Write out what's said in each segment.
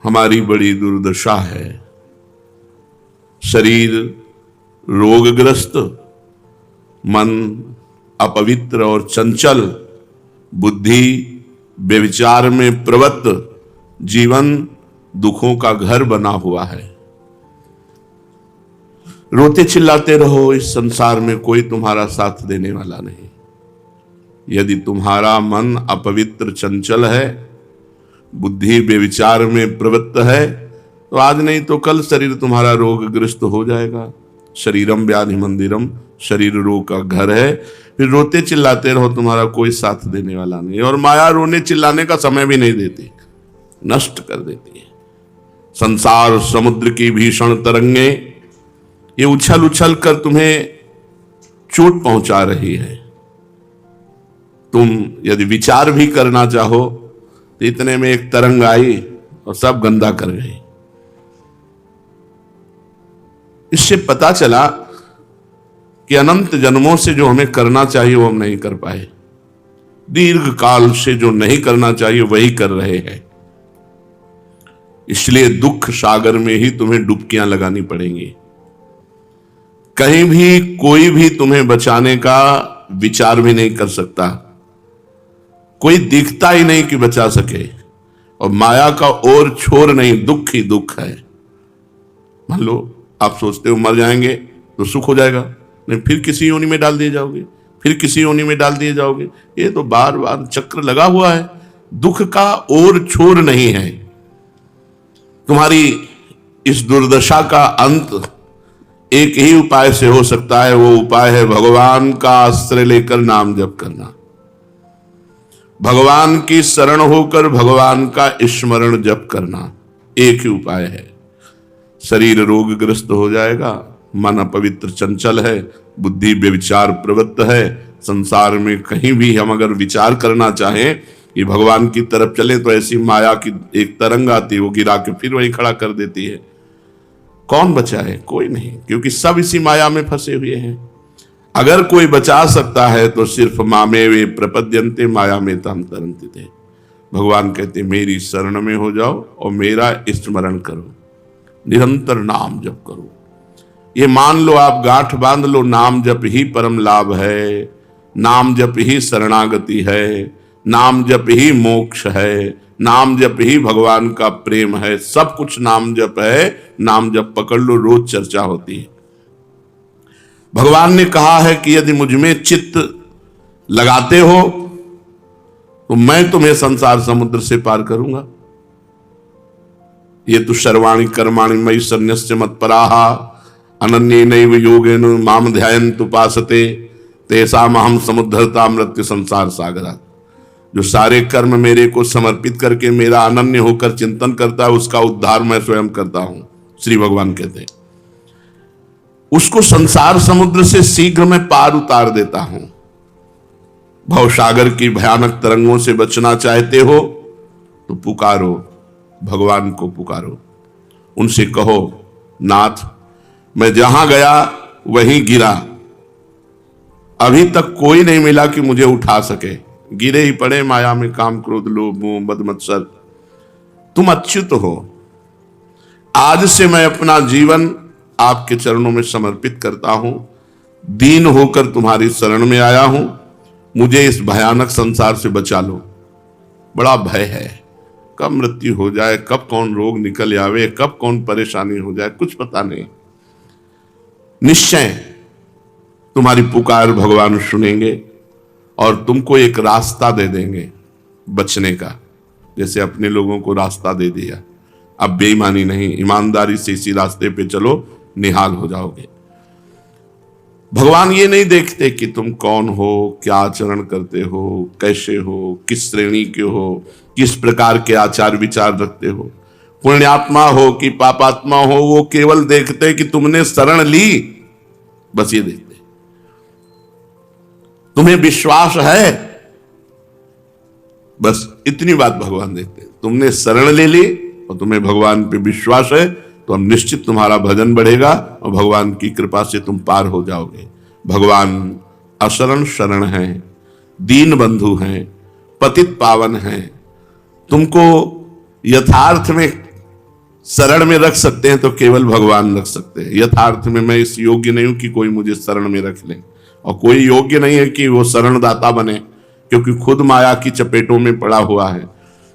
हमारी बड़ी दुर्दशा है। शरीर रोगग्रस्त, मन अपवित्र और चंचल, बुद्धि व्यभिचार में प्रवृत्त, जीवन दुखों का घर बना हुआ है। रोते चिल्लाते रहो, इस संसार में कोई तुम्हारा साथ देने वाला नहीं। यदि तुम्हारा मन अपवित्र चंचल है, बुद्धि व्यभिचार में प्रवृत्त है, तो आज नहीं तो कल शरीर तुम्हारा रोगग्रस्त हो जाएगा। शरीरम व्याधि मंदिरम, शरीर रोग का घर है। फिर रोते चिल्लाते रहो, तुम्हारा कोई साथ देने वाला नहीं। और माया रोने चिल्लाने का समय भी नहीं देती, नष्ट कर देती है। संसार समुद्र की भीषण तरंगे ये उछल उछल कर तुम्हें चोट पहुंचा रही है। तुम यदि विचार भी करना चाहो तो इतने में एक तरंग आई और सब गंदा कर गई। इससे पता चला कि अनंत जन्मों से जो हमें करना चाहिए वो हम नहीं कर पाए, दीर्घ काल से जो नहीं करना चाहिए वही कर रहे हैं। इसलिए दुख सागर में ही तुम्हें डुबकियां लगानी पड़ेंगी। कहीं भी कोई भी तुम्हें बचाने का विचार भी नहीं कर सकता, कोई दिखता ही नहीं कि बचा सके। और माया का और छोर नहीं, दुख ही दुख है। मान लो आप सोचते हो मर जाएंगे तो सुख हो जाएगा, नहीं फिर किसी योनि में डाल दिए जाओगे, फिर किसी योनि में डाल दिए जाओगे। ये तो बार बार चक्र लगा हुआ है। दुख का और छोर नहीं है। तुम्हारी इस दुर्दशा का अंत एक ही उपाय से हो सकता है। वो उपाय है भगवान का आश्रय लेकर नाम जप करना। भगवान की शरण होकर भगवान का स्मरण जप करना एक ही उपाय है। शरीर रोगग्रस्त हो जाएगा, मन अपवित्र चंचल है, बुद्धि व्यभिचार प्रवृत्त है। संसार में कहीं भी हम अगर विचार करना चाहें कि भगवान की तरफ चले तो ऐसी माया की एक तरंग आती है, वो गिरा के फिर वहीं खड़ा कर देती है। कौन बचाए? कोई नहीं, क्योंकि सब इसी माया में फंसे हुए हैं। अगर कोई बचा सकता है तो सिर्फ मामे वे प्रपद्यन्ते माया में तम तरन्ति थे। भगवान कहते मेरी शरण में हो जाओ और मेरा स्मरण करो, निरंतर नाम जप करो। ये मान लो, आप गांठ बांध लो, नाम जप ही परम लाभ है, नाम जप ही शरणागति है, नाम जप ही मोक्ष है, नाम जप ही भगवान का प्रेम है। सब कुछ नाम जप है। नाम जप पकड़ लो, रोज चर्चा होती है। भगवान ने कहा है कि यदि मुझ में चित्त लगाते हो तो मैं तुम्हें संसार समुद्र से पार करूंगा। ये तो सर्वाणि कर्माणि मयि सन्न्यस्य मत्पराः अनन्येनैव योगेन माम ध्यायन्तु उपासते तेषामहं समुद्धरता मृत्यु संसार सागरात्। जो सारे कर्म मेरे को समर्पित करके मेरा अनन्य होकर चिंतन करता है, उसका उद्धार मैं स्वयं करता हूं। श्री भगवान कहते हैं उसको संसार समुद्र से शीघ्र मैं पार उतार देता हूं। भवसागर की भयानक तरंगों से बचना चाहते हो तो पुकारो, भगवान को पुकारो। उनसे कहो नाथ मैं जहां गया वहीं गिरा, अभी तक कोई नहीं मिला कि मुझे उठा सके। गिरे ही पड़े माया में, काम क्रोध लोभ मोह मद मत्सर। तुम अच्युत हो। आज से मैं अपना जीवन आपके चरणों में समर्पित करता हूं। दीन होकर तुम्हारी शरण में आया हूं। मुझे इस भयानक संसार से बचा लो। बड़ा भय है, कब मृत्यु हो जाए, कब कौन रोग निकल आवे, कब कौन परेशानी हो जाए, कुछ पता नहीं। निश्चय तुम्हारी पुकार भगवान सुनेंगे और तुमको एक रास्ता दे देंगे बचने का, जैसे अपने लोगों को रास्ता दे दिया। अब बेईमानी नहीं, ईमानदारी से इसी रास्ते पे चलो, निहाल हो जाओगे। भगवान ये नहीं देखते कि तुम कौन हो, क्या आचरण करते हो, कैसे हो, किस श्रेणी के हो, किस प्रकार के आचार विचार रखते हो, पुण्यात्मा हो कि पापात्मा हो। वो केवल देखते कि तुमने शरण ली, बस ये देखते। तुम्हें विश्वास है, बस इतनी बात भगवान देखते हैं। तुमने शरण ले ली और तुम्हें भगवान पे विश्वास है तो हम निश्चित तुम्हारा भजन बढ़ेगा और भगवान की कृपा से तुम पार हो जाओगे। भगवान अशरण शरण हैं, दीन बंधु हैं, पतित पावन हैं। तुमको यथार्थ में शरण में रख सकते हैं तो केवल भगवान रख सकते हैं। यथार्थ में मैं इस योग्य नहीं हूं कि कोई मुझे शरण में रख ले, और कोई योग्य नहीं है कि वो शरणदाता बने, क्योंकि खुद माया की चपेटों में पड़ा हुआ है।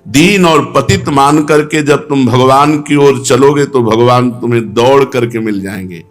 दीन और पतित मान करके जब तुम भगवान की ओर चलोगे तो भगवान तुम्हें दौड़ करके मिल जाएंगे।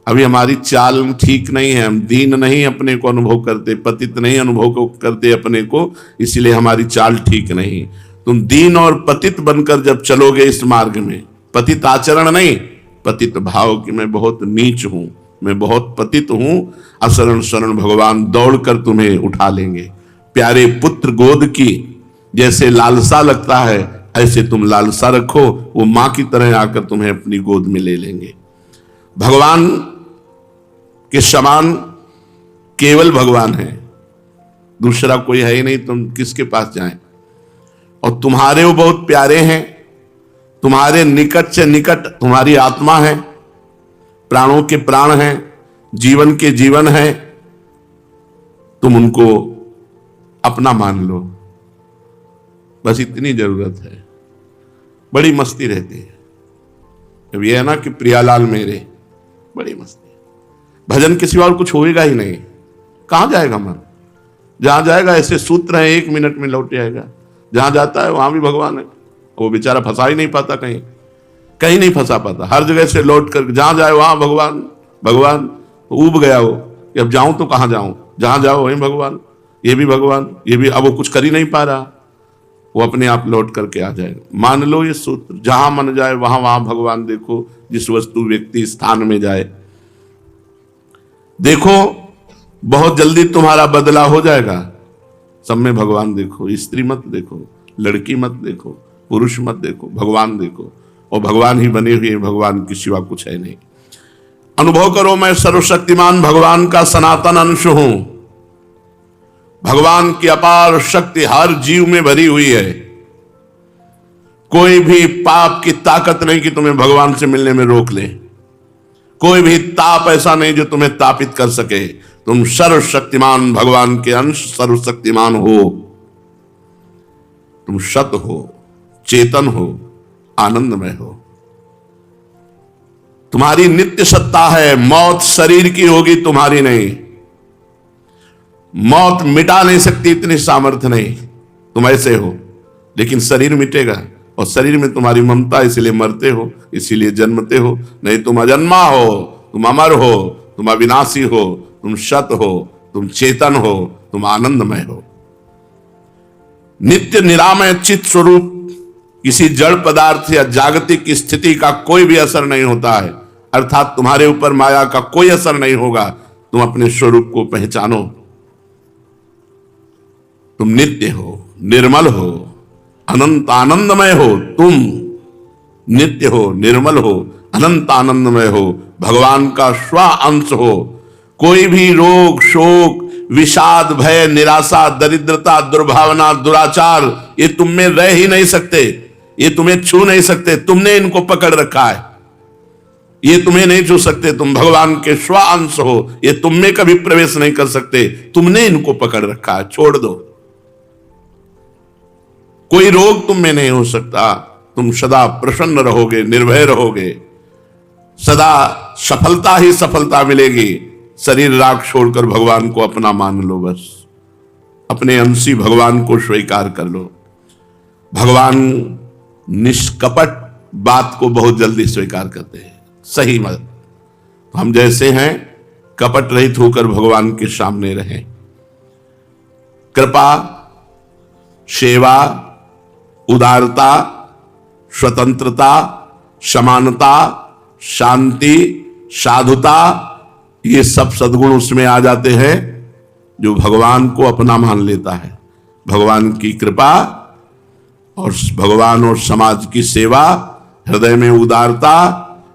अभी हमारी चाल ठीक नहीं है, हम दीन नहीं अपने को अनुभव करते, पतित नहीं अनुभव करते अपने को, इसलिए हमारी चाल ठीक नहीं। तुम दीन और पतित बनकर जब चलोगे इस मार्ग में, पतित आचरण नहीं, पतित भाव कि मैं बहुत नीच हूं, मैं बहुत पतित हूं, अशरण शरण भगवान दौड़कर तुम्हें उठा लेंगे। प्यारे पुत्र गोद की जैसे लालसा लगता है, ऐसे तुम लालसा रखो, वो मां की तरह आकर तुम्हें अपनी गोद में ले लेंगे। भगवान के समान केवल भगवान है, दूसरा कोई है ही नहीं, तुम किसके पास जाएं। और तुम्हारे वो बहुत प्यारे हैं, तुम्हारे निकट से निकट तुम्हारी आत्मा है, प्राणों के प्राण हैं, जीवन के जीवन है। तुम उनको अपना मान लो, बस इतनी जरूरत है। बड़ी मस्ती रहती है। अब ये है ना कि प्रियालाल मेरे, बड़ी मस्ती है। भजन किसी और कुछ होएगा ही नहीं, कहां जाएगा मन? जहां जाएगा ऐसे सूत्र है, 1 मिनट में लौट जाएगा। जहां जाता है वहां भी भगवान है, वो बेचारा फंसा ही नहीं पाता, कहीं कहीं नहीं फंसा पाता, हर जगह से लौट कर जहां जाए वहां भगवान भगवान। ऊब गया वो कि अब जाऊं तो कहां जाऊं, जहां जाओ वहीं भगवान, ये भी भगवान, ये भी। अब वो कुछ कर ही नहीं पा रहा, वो अपने आप लौट करके आ जाएगा। मान लो ये सूत्र, जहां मन जाए वहां वहां भगवान देखो, जिस वस्तु व्यक्ति स्थान में जाए देखो, बहुत जल्दी तुम्हारा बदला हो जाएगा। सब में भगवान देखो, स्त्री मत देखो, लड़की मत देखो, पुरुष मत देखो, भगवान देखो, और भगवान ही बने हुए, भगवान के सिवा कुछ है नहीं। अनुभव करो, मैं सर्वशक्तिमान भगवान का सनातन अंश हूं। भगवान की अपार शक्ति हर जीव में भरी हुई है। कोई भी पाप की ताकत नहीं कि तुम्हें भगवान से मिलने में रोक ले। कोई भी ताप ऐसा नहीं जो तुम्हें तापित कर सके। तुम सर्वशक्तिमान भगवान के अंश, सर्वशक्तिमान हो। तुम सत हो, चेतन हो, आनंदमय हो। तुम्हारी नित्य सत्ता है, मौत शरीर की होगी, तुम्हारी नहीं। मौत मिटा नहीं सकती, इतनी सामर्थ्य नहीं। तुम ऐसे हो, लेकिन शरीर मिटेगा, और शरीर में तुम्हारी ममता, इसलिए मरते हो, इसीलिए जन्मते हो। नहीं, तुम अजन्मा हो, तुम अमर हो, तुम अविनाशी हो, तुम सत हो, तुम चेतन हो, तुम आनंदमय हो। नित्य निरामय चित्त स्वरूप किसी जड़ पदार्थ या जागतिक स्थिति का कोई भी असर नहीं होता है, अर्थात तुम्हारे ऊपर माया का कोई असर नहीं होगा। तुम अपने स्वरूप को पहचानो। तुम नित्य हो, निर्मल हो, अनंत आनंदमय हो। तुम नित्य हो, निर्मल हो, अनंत आनंदमय हो, भगवान का स्व अंश हो। कोई भी रोग, शोक, विषाद, भय, निराशा, दरिद्रता, दुर्भावना, दुराचार, ये तुम में रह ही नहीं सकते, ये तुम्हें छू नहीं सकते। तुमने इनको पकड़ रखा है, ये तुम्हें नहीं छू सकते। तुम भगवान के स्व अंश हो, ये तुम में कभी प्रवेश नहीं कर सकते। तुमने इनको पकड़ रखा है, छोड़ दो। कोई रोग तुम में नहीं हो सकता। तुम सदा प्रसन्न रहोगे, निर्भय रहोगे, सदा सफलता ही सफलता मिलेगी। शरीर राग छोड़कर भगवान को अपना मान लो, बस अपने अंशी भगवान को स्वीकार कर लो। भगवान निष्कपट बात को बहुत जल्दी स्वीकार करते हैं, सही मत। हम जैसे हैं, कपट रहित होकर भगवान के सामने रहें। कृपा, सेवा, उदारता, स्वतंत्रता, समानता, शांति, साधुता, ये सब सद्गुण उसमें आ जाते हैं जो भगवान को अपना मान लेता है। भगवान की कृपा और भगवान और समाज की सेवा, हृदय में उदारता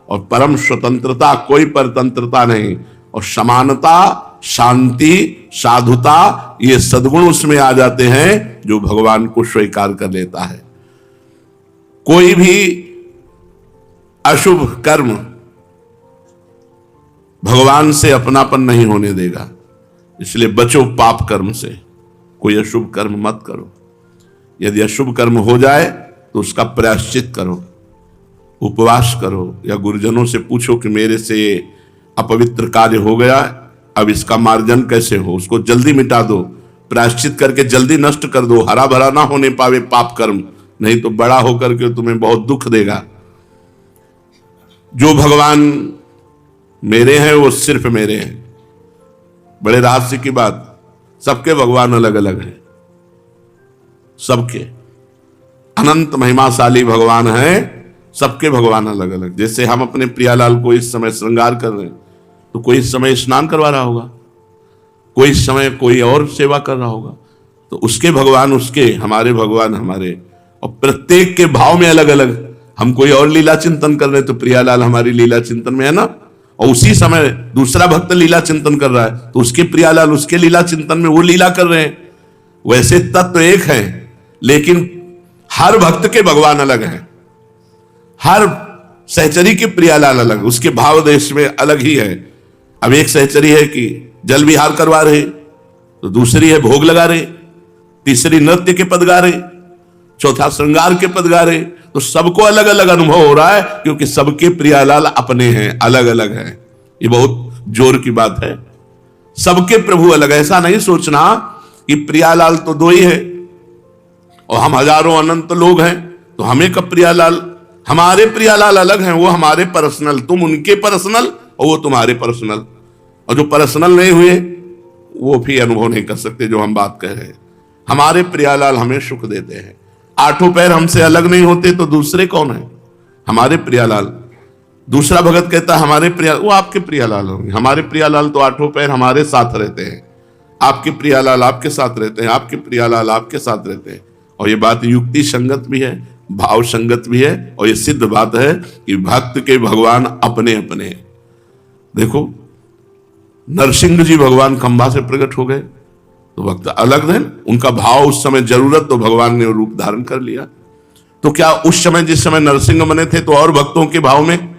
और परम स्वतंत्रता, कोई परतंत्रता नहीं, और समानता, शांति, साधुता, ये सद्गुण उसमें आ जाते हैं जो भगवान को स्वीकार कर लेता है। कोई भी अशुभ कर्म भगवान से अपनापन नहीं होने देगा, इसलिए बचो पाप कर्म से। कोई अशुभ कर्म मत करो। यदि अशुभ कर्म हो जाए तो उसका प्रायश्चित करो। उपवास करो या गुरुजनों से पूछो कि मेरे से ये अपवित्र कार्य हो गया, अब इसका मार्जन कैसे हो, उसको जल्दी मिटा दो, प्रायश्चित करके जल्दी नष्ट कर दो, हरा भरा ना होने पावे पाप कर्म, नहीं तो बड़ा होकर के तुम्हें बहुत दुख देगा। जो भगवान मेरे हैं वो सिर्फ मेरे हैं। बड़े रहस्य की बात, सबके भगवान अलग अलग हैं, सबके अनंत महिमाशाली भगवान हैं, सबके भगवान अलग अलग। जैसे हम अपने प्रियालाल को इस समय श्रृंगार कर रहे हैं, तो कोई इस समय स्नान करवा रहा होगा, कोई इस समय कोई और सेवा कर रहा होगा, तो उसके भगवान उसके, हमारे भगवान हमारे, और प्रत्येक के भाव में अलग अलग। हम कोई और लीला चिंतन कर रहे हैं तो प्रियालाल हमारी लीला चिंतन में है ना, और उसी समय दूसरा भक्त लीला चिंतन कर रहा है तो उसके प्रियालाल उसके लीला चिंतन में वो लीला कर रहे हैं। वैसे तत्व एक है, लेकिन हर भक्त के भगवान अलग हैं, हर सहचरी के प्रियालाल अलग, उसके भाव देश में अलग ही है। अब एक सहचरी है कि जल विहार करवा रहे, तो दूसरी है भोग लगा रहे, तीसरी नृत्य के पद गा रहे, चौथा श्रृंगार के पद गा रहे। तो सबको अलग अलग अनुभव हो रहा है, क्योंकि सबके प्रियालाल अपने हैं, अलग अलग हैं। ये बहुत जोर की बात है, सबके प्रभु अलग। ऐसा नहीं सोचना कि प्रियालाल तो दो ही है और हम हजारों अनंत लोग हैं, तो हमें कब प्रियालाल, हमारे प्रियालाल अलग हैं, वो हमारे पर्सनल, तुम उनके पर्सनल और वो तुम्हारे पर्सनल। और जो पर्सनल नहीं हुए वो भी अनुभव नहीं कर सकते जो हम बात कह रहे हैं। हमारे प्रियालाल हमें सुख देते हैं, आठों पैर हमसे अलग नहीं होते तो दूसरे कौन है, हमारे प्रियालाल। दूसरा भगत कहता है हमारे प्रियालाल, वो आपके प्रियालाल होंगे, हमारे प्रियालाल तो आठों पैर हमारे साथ रहते हैं, आपके प्रियालाल आपके साथ रहते हैं, आपके प्रियालाल आपके साथ रहते हैं। और ये बात युक्ति संगत भी है, भाव संगत भी है, और ये सिद्ध बात है कि भक्त के भगवान अपने अपने हैं। देखो नरसिंह जी भगवान खंबा से प्रकट हो गए तो भक्त अलग है, उनका भाव उस समय जरूरत तो भगवान ने रूप धारण कर लिया। तो क्या उस समय जिस समय नरसिंह बने थे तो और भक्तों के भाव में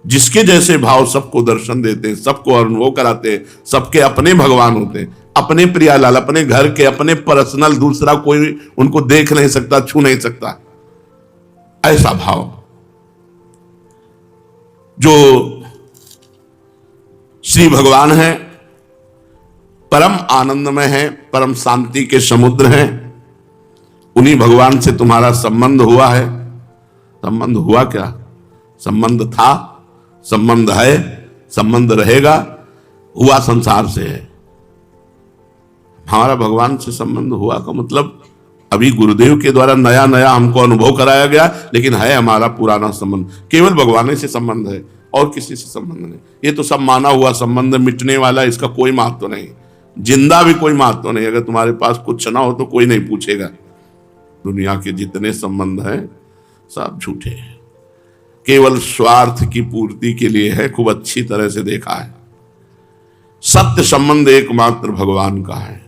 जिसके जैसे भाव सबको दर्शन देते हैं, सबको अनुभव कराते हैं, सबके अपने भगवान होते हैं, अपने प्रियालाल, अपने घर के, अपने पर्सनल, दूसरा कोई उनको देख नहीं सकता, छू नहीं सकता, ऐसा भाव जो श्री भगवान है, परम आनंदमय है, परम शांति के समुद्र हैं। उन्हीं भगवान से तुम्हारा संबंध हुआ है। संबंध हुआ क्या, संबंध था, संबंध है, संबंध रहेगा, हुआ संसार से है। हमारा भगवान से संबंध हुआ का मतलब अभी गुरुदेव के द्वारा नया नया हमको अनुभव कराया गया, लेकिन है हमारा पुराना संबंध, केवल भगवान से संबंध है और किसी से संबंध नहीं। ये तो सब माना हुआ संबंध, मिटने वाला, इसका कोई महत्व नहीं, जिंदा भी कोई महत्व नहीं। अगर तुम्हारे पास कुछ ना हो तो कोई नहीं पूछेगा। दुनिया के जितने संबंध हैं सब झूठे हैं, केवल स्वार्थ की पूर्ति के लिए है, खूब अच्छी तरह से देखा है। सत्य संबंध एकमात्र भगवान का है।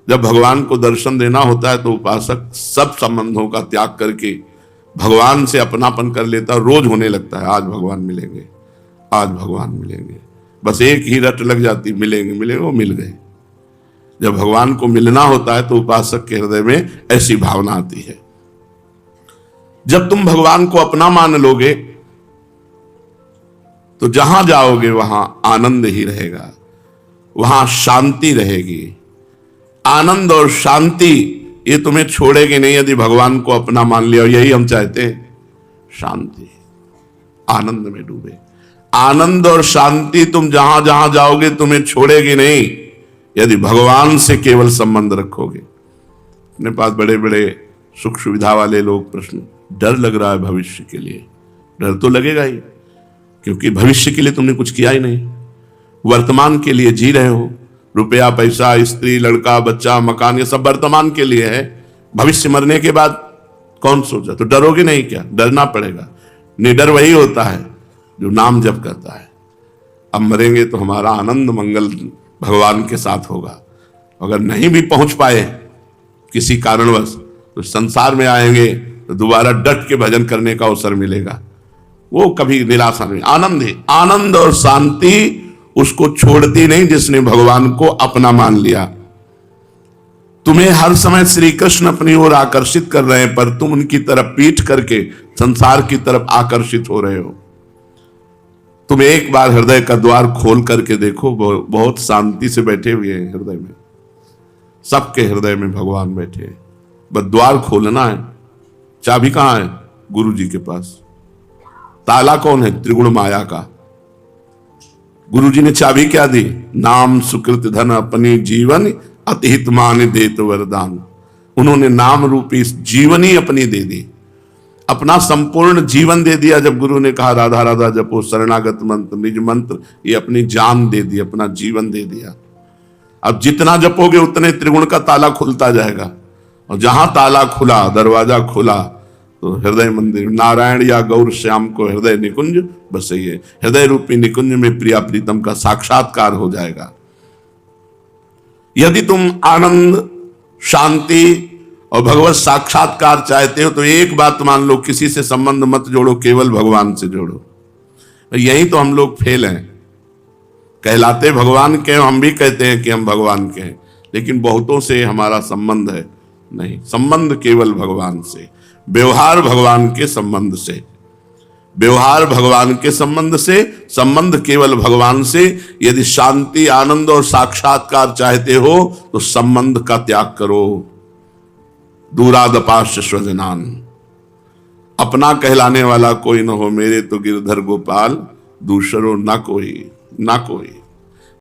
जब भगवान को दर्शन देना होता है तो उपासक सब संबंधों का त्याग करके भगवान से अपनापन कर लेता, रोज होने लगता है आज भगवान मिलेंगे, आज भगवान मिलेंगे, बस एक ही रट लग जाती, मिलेंगे मिलेंगे, वो मिल गए। जब भगवान को मिलना होता है तो उपासक के हृदय में ऐसी भावना आती है। जब तुम भगवान को अपना मान लोगे तो जहां जाओगे वहां आनंद ही रहेगा, वहां शांति रहेगी। आनंद और शांति ये तुम्हें छोड़ेगी नहीं यदि भगवान को अपना मान लिया। यही हम चाहते हैं, शांति, आनंद में डूबे। आनंद और शांति तुम जहां जहां जाओगे तुम्हें छोड़ेगी नहीं यदि भगवान से केवल संबंध रखोगे। अपने पास बड़े बड़े सुख सुविधा वाले लोग प्रश्न, डर लग रहा है भविष्य के लिए। डर तो लगेगा ही, क्योंकि भविष्य के लिए तुमने कुछ किया ही नहीं, वर्तमान के लिए जी रहे हो। रुपया, पैसा, स्त्री, लड़का, बच्चा, मकान, ये सब वर्तमान के लिए है। भविष्य मरने के बाद कौन सोचा, तो डरोगे नहीं क्या? डरना पड़ेगा। निडर वही होता है जो नाम जप करता है। अब मरेंगे तो हमारा आनंद मंगल भगवान के साथ होगा। अगर नहीं भी पहुंच पाए किसी कारणवश तो संसार में आएंगे तो दोबारा डट के भजन करने का अवसर मिलेगा। वो कभी निराशा नहीं, आनंद है। आनंद और शांति उसको छोड़ती नहीं जिसने भगवान को अपना मान लिया। तुम्हें हर समय श्री कृष्ण अपनी ओर आकर्षित कर रहे हैं, पर तुम उनकी तरफ पीठ करके संसार की तरफ आकर्षित हो रहे हो। तुम एक बार हृदय का द्वार खोल करके देखो, बहुत शांति से बैठे हुए हैं हृदय में, सबके हृदय में भगवान बैठे हैं। बस द्वार खोलना है। चाबी कहां है? गुरु जी के पास। ताला कौन है? त्रिगुण माया का। गुरु जी ने चाबी क्या दी? नाम सुकृत धन अपनी जीवन अतिहित मान देत वरदान। उन्होंने नाम रूपी इस जीवन ही अपनी दे दी, अपना संपूर्ण जीवन दे दिया। जब गुरु ने कहा राधा राधा जपो शरणागत मंत्र निज मंत्र, ये अपनी जान दे दी, अपना जीवन दे दिया। अब जितना जपोगे उतने त्रिगुण का ताला खुलता जाएगा, और जहां ताला खुला, दरवाजा खुला, तो हृदय मंदिर नारायण या गौर श्याम को हृदय निकुंज बसइए। हृदय रूपी निकुंज में प्रिया प्रीतम का साक्षात्कार हो जाएगा। यदि तुम आनंद, शांति और भगवत साक्षात्कार चाहते हो तो एक बात मान लो, किसी से संबंध मत जोड़ो, केवल भगवान से जोड़ो। यही तो हम लोग फेल हैं। कहलाते भगवान के, हम भी कहते हैं कि हम भगवान के हैं, लेकिन बहुतों से हमारा संबंध है नहीं। संबंध केवल भगवान से, व्यवहार भगवान के संबंध से, व्यवहार भगवान के संबंध से, संबंध केवल भगवान से। यदि शांति, आनंद और साक्षात्कार चाहते हो तो संबंध का त्याग करो। दूरादपाश्य स्वजनान, अपना कहलाने वाला कोई न हो, मेरे तो गिरधर गोपाल, दूसरो ना कोई, ना कोई।